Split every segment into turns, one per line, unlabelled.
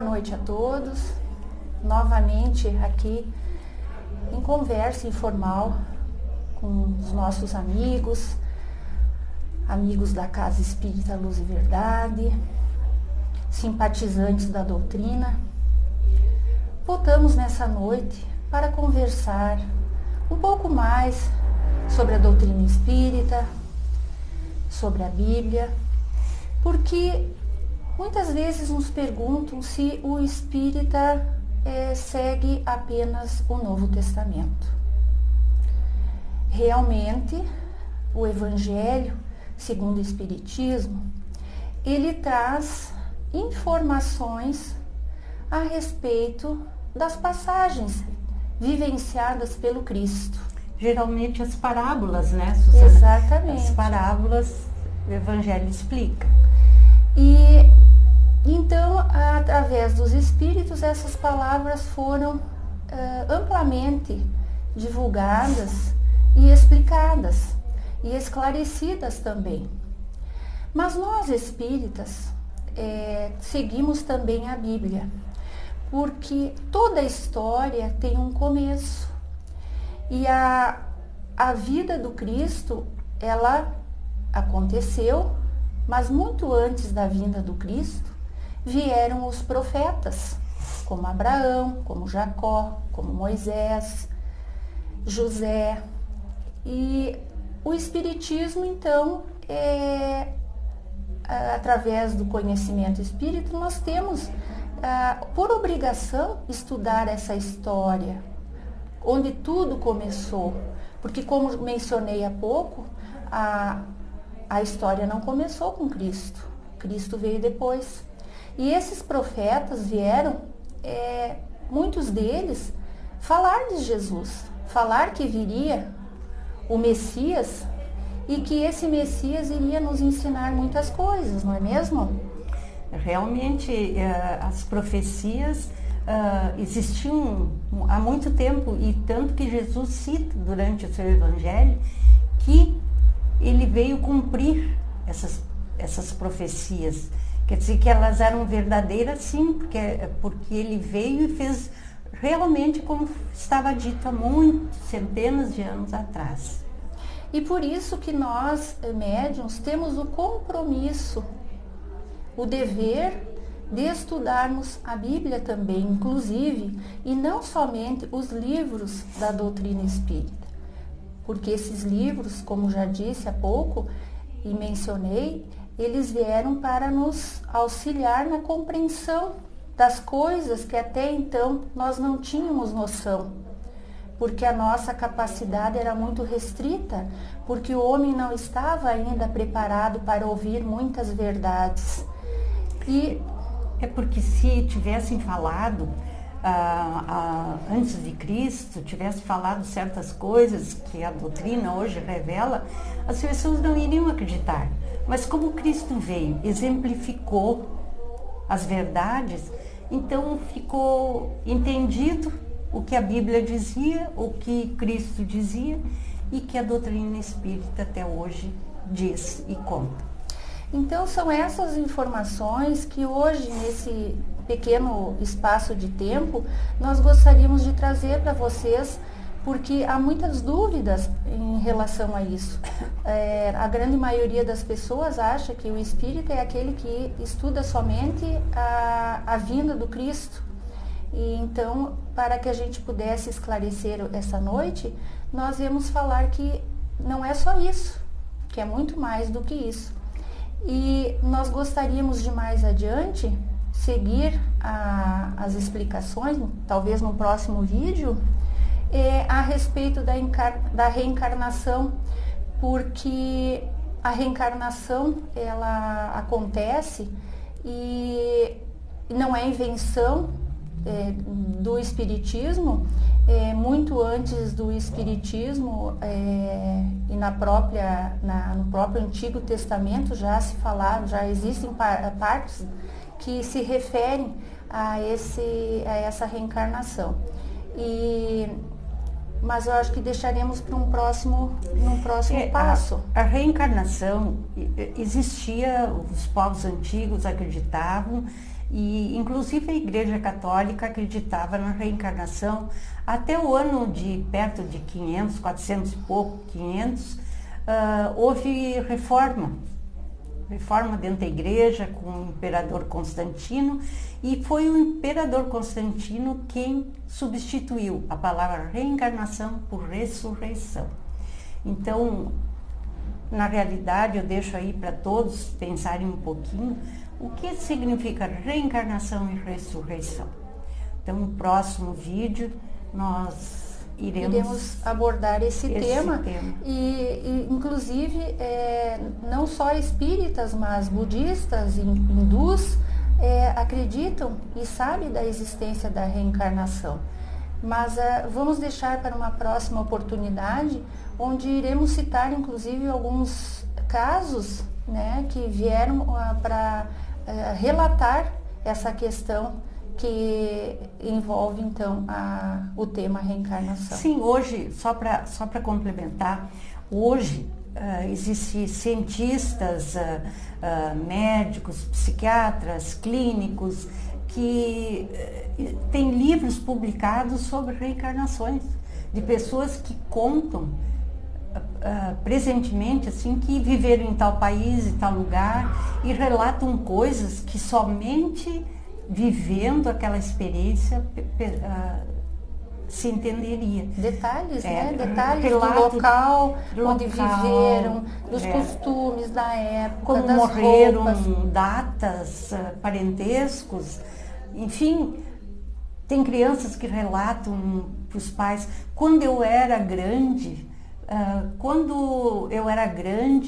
Boa noite a todos, novamente aqui em conversa informal com os nossos amigos da Casa Espírita Luz e Verdade, simpatizantes da doutrina. Voltamos nessa noite para conversar um pouco mais sobre a doutrina espírita, sobre a Bíblia, porque muitas vezes nos perguntam se o espírita segue apenas o Novo Testamento. Realmente, o Evangelho, segundo o Espiritismo, ele traz informações a respeito das passagens vivenciadas pelo Cristo.
Geralmente as parábolas, né, Susana?
Exatamente.
As parábolas o Evangelho explica.
E então, através dos Espíritos, essas palavras foram amplamente divulgadas e explicadas e esclarecidas também. Mas nós espíritas seguimos também a Bíblia, porque toda história tem um começo. E a vida do Cristo, ela aconteceu, mas muito antes da vinda do Cristo, vieram os profetas, como Abraão, como Jacó, como Moisés, José. E o Espiritismo, então, através do conhecimento espírita, nós temos, por obrigação, estudar essa história, onde tudo começou. Porque, como mencionei há pouco, a história não começou com Cristo. Cristo veio depois. E esses profetas vieram, muitos deles, falar de Jesus, falar que viria o Messias e que esse Messias iria nos ensinar muitas coisas, não é mesmo?
Realmente, as profecias existiam há muito tempo, e tanto que Jesus cita durante o seu Evangelho que ele veio cumprir essas profecias. Quer dizer que elas eram verdadeiras, sim, porque ele veio e fez realmente como estava dito há centenas de anos atrás.
E por isso que nós, médiuns, temos o compromisso, o dever de estudarmos a Bíblia também, inclusive, e não somente os livros da doutrina espírita. Porque esses livros, como já disse há pouco e mencionei, eles vieram para nos auxiliar na compreensão das coisas que até então nós não tínhamos noção, porque a nossa capacidade era muito restrita, porque o homem não estava ainda preparado para ouvir muitas verdades.
E é porque se tivessem falado antes de Cristo, tivesse falado certas coisas que a doutrina hoje revela, as pessoas não iriam acreditar. Mas como Cristo veio, exemplificou as verdades, então ficou entendido o que a Bíblia dizia, o que Cristo dizia e que a doutrina espírita até hoje diz e conta.
Então são essas informações que hoje, nesse pequeno espaço de tempo, nós gostaríamos de trazer para vocês, porque há muitas dúvidas em relação a isso. A grande maioria das pessoas acha que o espírita é aquele que estuda somente a vinda do Cristo. E então, para que a gente pudesse esclarecer essa noite, nós íamos falar que não é só isso, que é muito mais do que isso. E nós gostaríamos de mais adiante seguir as explicações, talvez no próximo vídeo, a respeito da reencarnação, porque a reencarnação ela acontece e não é invenção do Espiritismo. Muito antes do Espiritismo e no próprio Antigo Testamento já se falava, já existem partes que se referem a essa reencarnação. Mas eu acho que deixaremos para num próximo passo.
A reencarnação existia, os povos antigos acreditavam, E, inclusive, a Igreja Católica acreditava na reencarnação até o ano de perto de 500, 400 e pouco, 500, houve reforma dentro da igreja com o imperador Constantino, e foi o imperador Constantino quem substituiu a palavra reencarnação por ressurreição. Então, na realidade, eu deixo aí para todos pensarem um pouquinho o que significa reencarnação e ressurreição. Então, no próximo vídeo, nós iremos
abordar esse tema. E inclusive, não só espíritas, mas budistas e hindus acreditam e sabem da existência da reencarnação. Mas vamos deixar para uma próxima oportunidade, onde iremos citar, inclusive, alguns casos, né, que vieram para relatar essa questão que envolve, então, o tema reencarnação.
Sim, hoje, só para complementar, hoje existem cientistas, médicos, psiquiatras, clínicos, que têm livros publicados sobre reencarnações, de pessoas que contam presentemente, assim, que viveram em tal país, em tal lugar, e relatam coisas que somente vivendo aquela experiência se entenderia.
Detalhes, né? Detalhes do local onde viveram, dos costumes da época,
como
das
morreram,
roupas.
datas, parentescos, enfim. Tem crianças que relatam para os pais: quando eu era grande,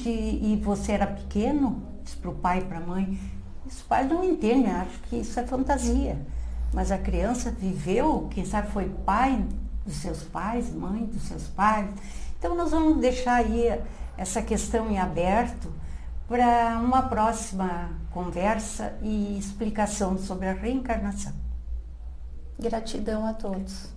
e você era pequeno, diz para o pai e para a mãe. Os pais não entendem, acham que isso é fantasia. Mas a criança viveu, quem sabe foi pai dos seus pais, mãe dos seus pais. Então nós vamos deixar aí essa questão em aberto para uma próxima conversa e explicação sobre a reencarnação.
Gratidão a todos.